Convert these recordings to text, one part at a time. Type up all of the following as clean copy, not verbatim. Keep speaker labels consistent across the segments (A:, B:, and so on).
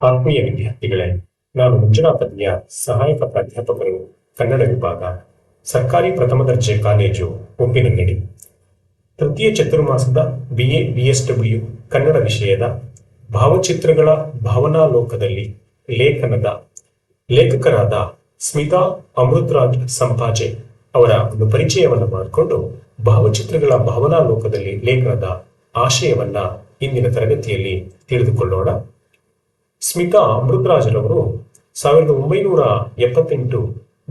A: ಆತ್ಮೀಯ ವಿದ್ಯಾರ್ಥಿಗಳೇ, ನಾನು ಮಂಜುನಾಥಯ್ಯ, ಸಹಾಯಕ ಪ್ರಾಧ್ಯಾಪಕರು, ಕನ್ನಡ ವಿಭಾಗ, ಸರ್ಕಾರಿ ಪ್ರಥಮ ದರ್ಜೆ ಕಾಲೇಜು, ಉಪ್ಪಿನಂಗಡಿ. ತೃತೀಯ ಚತುರ್ಮಾಸದ BA BSW ಕನ್ನಡ ವಿಷಯದ ಭಾವಚಿತ್ರಗಳ ಭಾವನಾಲೋಕದಲ್ಲಿ ಲೇಖನದ ಲೇಖಕರಾದ ಸ್ಮಿತಾ ಅಮೃತರಾಜ್ ಸಂಪಾಜೆ ಅವರ ಒಂದು ಪರಿಚಯವನ್ನು ಮಾಡಿಕೊಂಡು ಭಾವಚಿತ್ರಗಳ ಭಾವನಾಲೋಕದಲ್ಲಿ ಲೇಖನದ ಆಶಯವನ್ನ ಇಂದಿನ ತರಗತಿಯಲ್ಲಿ ತಿಳಿದುಕೊಳ್ಳೋಣ. ಸ್ಮಿತಾ ಅಮೃತರಾಜರವರು 1978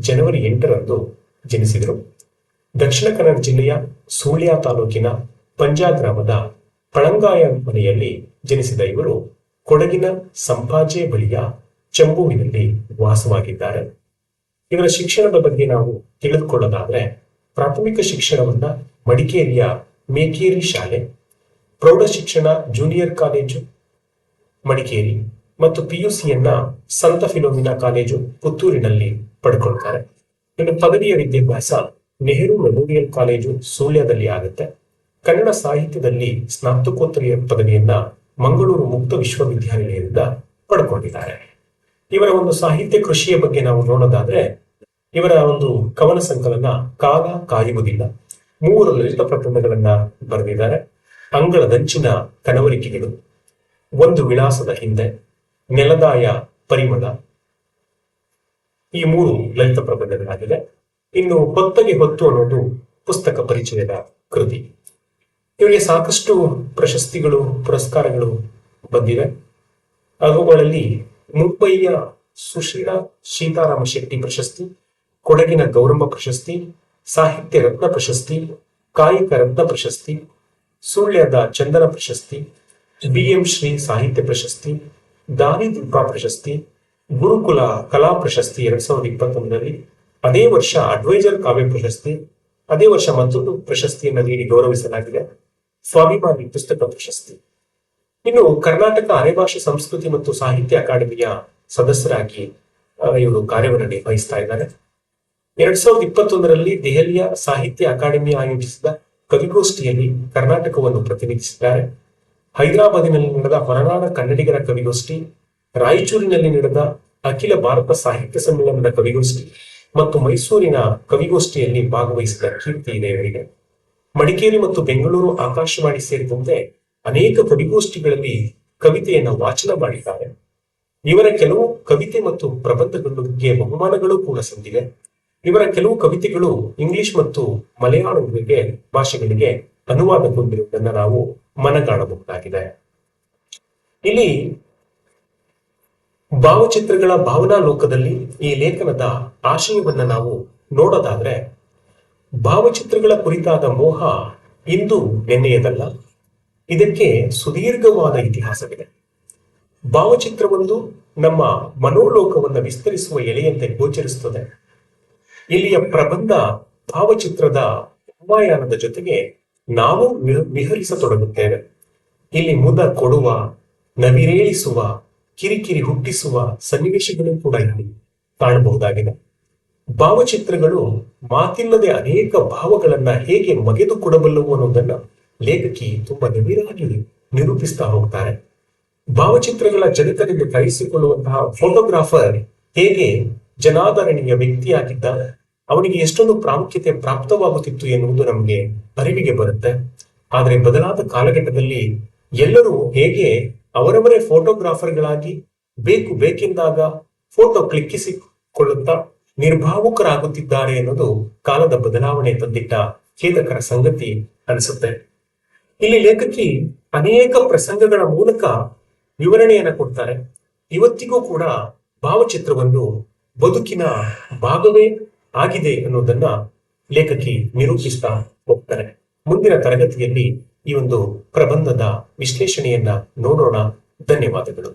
A: ಜನವರಿ 8ರಂದು ಜನಿಸಿದರು. ದಕ್ಷಿಣ ಕನ್ನಡ ಜಿಲ್ಲೆಯ ಸುಳ್ಯ ತಾಲೂಕಿನ ಪಂಜಾ ಗ್ರಾಮದ ಪಳಂಗಾಯ ಮನೆಯಲ್ಲಿ ಜನಿಸಿದ ಇವರು ಕೊಡಗಿನ ಸಂಪಾಜೆ ಬಳಿಯ ಚಂಬುವಿನಲ್ಲಿ ವಾಸವಾಗಿದ್ದಾರೆ. ಇವರ ಶಿಕ್ಷಣದ ಬಗ್ಗೆ ನಾವು ತಿಳಿದುಕೊಳ್ಳೋದಾದ್ರೆ, ಪ್ರಾಥಮಿಕ ಶಿಕ್ಷಣವನ್ನ ಮಡಿಕೇರಿಯ ಮೇಕೇರಿ ಶಾಲೆ, ಪ್ರೌಢ ಶಿಕ್ಷಣ ಜೂನಿಯರ್ ಕಾಲೇಜು ಮಡಿಕೇರಿ ಮತ್ತು PUCಯನ್ನ ಸಂತ ಫಿಲೋಮಿನಾ ಕಾಲೇಜು ಪುತ್ತೂರಿನಲ್ಲಿ ಪಡ್ಕೊಳ್ತಾರೆ. ಇನ್ನು ಪದವಿಯ ವಿದ್ಯಾಭ್ಯಾಸ ನೆಹರು ಮೆಮೋರಿಯಲ್ ಕಾಲೇಜು ಸುಳ್ಯದಲ್ಲಿ ಆಗುತ್ತೆ. ಕನ್ನಡ ಸಾಹಿತ್ಯದಲ್ಲಿ ಸ್ನಾತಕೋತ್ತರ ಪದವಿಯನ್ನ ಮಂಗಳೂರು ಮುಕ್ತ ವಿಶ್ವವಿದ್ಯಾನಿಲಯದಿಂದ ಪಡ್ಕೊಂಡಿದ್ದಾರೆ. ಇವರ ಒಂದು ಸಾಹಿತ್ಯ ಕೃಷಿಯ ಬಗ್ಗೆ ನಾವು ನೋಡೋದಾದ್ರೆ, ಇವರ ಒಂದು ಕವನ ಸಂಕಲನ ಕಾಲ ಕಾಯುವುದಿಲ್ಲ, 3 ಲಲಿತ ಪ್ರಬಂಧಗಳನ್ನ ಬರೆದಿದ್ದಾರೆ. ಅಂಗಳದಂಚಿನ ಕನವರಿಕೆಗಳು, ಒಂದು ವಿಳಾಸದ ಹಿಂದೆ, ನೆಲದಾಯ ಪರಿಮಳ, ಈ 3 ಲಲಿತ ಪ್ರಬಂಧಗಳಾಗಿದೆ. ಇನ್ನು ಹೊತ್ತಗೆ ಹೊತ್ತು ಅನ್ನೋದು ಪುಸ್ತಕ ಪರಿಚಯದ ಕೃತಿ. ಇವರಿಗೆ ಸಾಕಷ್ಟು ಪ್ರಶಸ್ತಿಗಳು, ಪುರಸ್ಕಾರಗಳು ಬಂದಿವೆ. ಅವುಗಳಲ್ಲಿ ಮುಂಬಯಿಯ ಸುಶೀಲ ಸೀತಾರಾಮ ಶೆಟ್ಟಿ ಪ್ರಶಸ್ತಿ, ಕೊಡಗಿನ ಗೌರಮ್ಮ ಪ್ರಶಸ್ತಿ, ಸಾಹಿತ್ಯ ರತ್ನ ಪ್ರಶಸ್ತಿ, ಕಾಯಿಕ ರತ್ನ ಪ್ರಶಸ್ತಿ, ಸುಳ್ಯದ ಚಂದನ ಪ್ರಶಸ್ತಿ, BM ಶ್ರೀ ಸಾಹಿತ್ಯ ಪ್ರಶಸ್ತಿ, ದಾರಿದೀಪ ಪ್ರಶಸ್ತಿ, ಗುರುಕುಲ ಕಲಾ ಪ್ರಶಸ್ತಿ 2021ರಲ್ಲಿ, ಅದೇ ವರ್ಷ ಅಡ್ವೈಸರ್ ಕಾವ್ಯ ಪ್ರಶಸ್ತಿ, ಅದೇ ವರ್ಷ ಮತ್ತೊಂದು ಪ್ರಶಸ್ತಿಯನ್ನು ನೀಡಿ ಗೌರವಿಸಲಾಗಿದೆ, ಸ್ವಾಭಿಮಾನಿ ಪುಸ್ತಕ ಪ್ರಶಸ್ತಿ. ಇನ್ನು ಕರ್ನಾಟಕ ಅರೆಭಾಷೆ ಸಂಸ್ಕೃತಿ ಮತ್ತು ಸಾಹಿತ್ಯ ಅಕಾಡೆಮಿಯ ಸದಸ್ಯರಾಗಿ ಇವರು ಕಾರ್ಯವನ್ನು ನಿರ್ವಹಿಸ್ತಾ ಇದ್ದಾರೆ. 2021ರಲ್ಲಿ ದೆಹಲಿಯ ಸಾಹಿತ್ಯ ಅಕಾಡೆಮಿ ಆಯೋಜಿಸಿದ ಕವಿಗೋಷ್ಠಿಯಲ್ಲಿ ಕರ್ನಾಟಕವನ್ನು ಪ್ರತಿನಿಧಿಸಿದ್ದಾರೆ. ಹೈದರಾಬಾದಿನಲ್ಲಿ ನಡೆದ ಹೊರನಾಡ ಕನ್ನಡಿಗರ ಕವಿಗೋಷ್ಠಿ, ರಾಯಚೂರಿನಲ್ಲಿ ನಡೆದ ಅಖಿಲ ಭಾರತ ಸಾಹಿತ್ಯ ಸಮ್ಮೇಳನದ ಕವಿಗೋಷ್ಠಿ ಮತ್ತು ಮೈಸೂರಿನ ಕವಿಗೋಷ್ಠಿಯಲ್ಲಿ ಭಾಗವಹಿಸಿದ ಕೀರ್ತಿ ಇದೆ ಇವರಿಗೆ. ಮಡಿಕೇರಿ ಮತ್ತು ಬೆಂಗಳೂರು ಆಕಾಶವಾಣಿ ಸೇರಿದಂತೆ ಅನೇಕ ಕವಿಗೋಷ್ಠಿಗಳಲ್ಲಿ ಕವಿತೆಯನ್ನು ವಾಚನ ಮಾಡಿದ್ದಾರೆ. ಇವರ ಕೆಲವು ಕವಿತೆ ಮತ್ತು ಪ್ರಬಂಧಗಳಿಗೆ ಬಹುಮಾನಗಳು ಕೂಡ ಸಂದಿವೆ. ಇವರ ಕೆಲವು ಕವಿತೆಗಳು ಇಂಗ್ಲಿಷ್ ಮತ್ತು ಮಲಯಾಳಂ ಭಾಷೆಗಳಿಗೆ ಅನುವಾದಗೊಂಡಿರುವುದನ್ನು ನಾವು ಮನಗಾಣಬಹುದಾಗಿದೆ. ಇಲ್ಲಿ ಭಾವಚಿತ್ರಗಳ ಭಾವನಾ ಲೋಕದಲ್ಲಿ ಈ ಲೇಖನದ ಆಶಯವನ್ನ ನಾವು ನೋಡೋದಾದ್ರೆ, ಭಾವಚಿತ್ರಗಳ ಕುರಿತಾದ ಮೋಹ ಇಂದು ನೆನ್ನೆಯದಲ್ಲ, ಇದಕ್ಕೆ ಸುದೀರ್ಘವಾದ ಇತಿಹಾಸವಿದೆ. ಭಾವಚಿತ್ರವೊಂದು ನಮ್ಮ ಮನೋಲೋಕವನ್ನು ವಿಸ್ತರಿಸುವ ಎಲೆಯಂತೆ ಗೋಚರಿಸುತ್ತದೆ. ಇಲ್ಲಿಯ ಪ್ರಬಂಧ ಭಾವಚಿತ್ರದ ವಾಯಾನದ ಜೊತೆಗೆ ನಾವು ವಿಹರಿಸತೊಡಗುತ್ತೇವೆ. ಇಲ್ಲಿ ಮುದ ಕೊಡುವ, ನವಿರೇಳಿಸುವ, ಕಿರಿಕಿರಿ ಹುಟ್ಟಿಸುವ ಸನ್ನಿವೇಶಗಳು ಕೂಡ ಇಲ್ಲಿ ಕಾಣಬಹುದಾಗಿದೆ. ಭಾವಚಿತ್ರಗಳು ಮಾತಿಲ್ಲದೆ ಅನೇಕ ಭಾವಗಳನ್ನ ಹೇಗೆ ಮಗೆದು ಕೊಡಬಲ್ಲವು ಅನ್ನೋದನ್ನ ಲೇಖಕಿ ತುಂಬಾ ನವಿರಾಗಿ ನಿರೂಪಿಸ್ತಾ ಹೋಗ್ತಾರೆ. ಭಾವಚಿತ್ರಗಳ ಜಗತ್ತನ್ನು ಕರೆಸಿಕೊಳ್ಳುವಂತಹ ಫೋಟೋಗ್ರಾಫರ್ ಹೇಗೆ ಜನಾದರಣೀಯ ವ್ಯಕ್ತಿಯಾಗಿದ್ದ, ಅವನಿಗೆ ಎಷ್ಟೊಂದು ಪ್ರಾಮುಖ್ಯತೆ ಪ್ರಾಪ್ತವಾಗುತ್ತಿತ್ತು ಎನ್ನುವುದು ನಮಗೆ ಅರಿವಿಗೆ ಬರುತ್ತೆ. ಆದರೆ ಬದಲಾದ ಕಾಲಘಟ್ಟದಲ್ಲಿ ಎಲ್ಲರೂ ಹೇಗೆ ಅವರವರೇ ಫೋಟೋಗ್ರಾಫರ್ಗಳಾಗಿ ಬೇಕೆಂದಾಗ ಫೋಟೋ ಕ್ಲಿಕ್ಕಿಸಿಕೊಳ್ಳುತ್ತಾ ನಿರ್ಭಾವುಕರಾಗುತ್ತಿದ್ದಾರೆ ಅನ್ನೋದು ಕಾಲದ ಬದಲಾವಣೆ ತಂದಿಟ್ಟ ಖೇದಕರ ಸಂಗತಿ ಅನಿಸುತ್ತೆ. ಇಲ್ಲಿ ಲೇಖಕಿ ಅನೇಕ ಪ್ರಸಂಗಗಳ ಮೂಲಕ ವಿವರಣೆಯನ್ನ ಕೊಡ್ತಾರೆ. ಇವತ್ತಿಗೂ ಕೂಡ ಭಾವಚಿತ್ರವನ್ನು ಬದುಕಿನ ಭಾಗವೇ ಆಗಿದೆ ಅನ್ನೋದನ್ನ ಲೇಖಕಿ ನಿರೂಪಿಸ್ತಾ ಹೋಗ್ತಾರೆ. ಮುಂದಿನ ತರಗತಿಯಲ್ಲಿ ಈ ಒಂದು ಪ್ರಬಂಧದ ವಿಶ್ಲೇಷಣೆಯನ್ನ ನೋಡೋಣ. ಧನ್ಯವಾದಗಳು.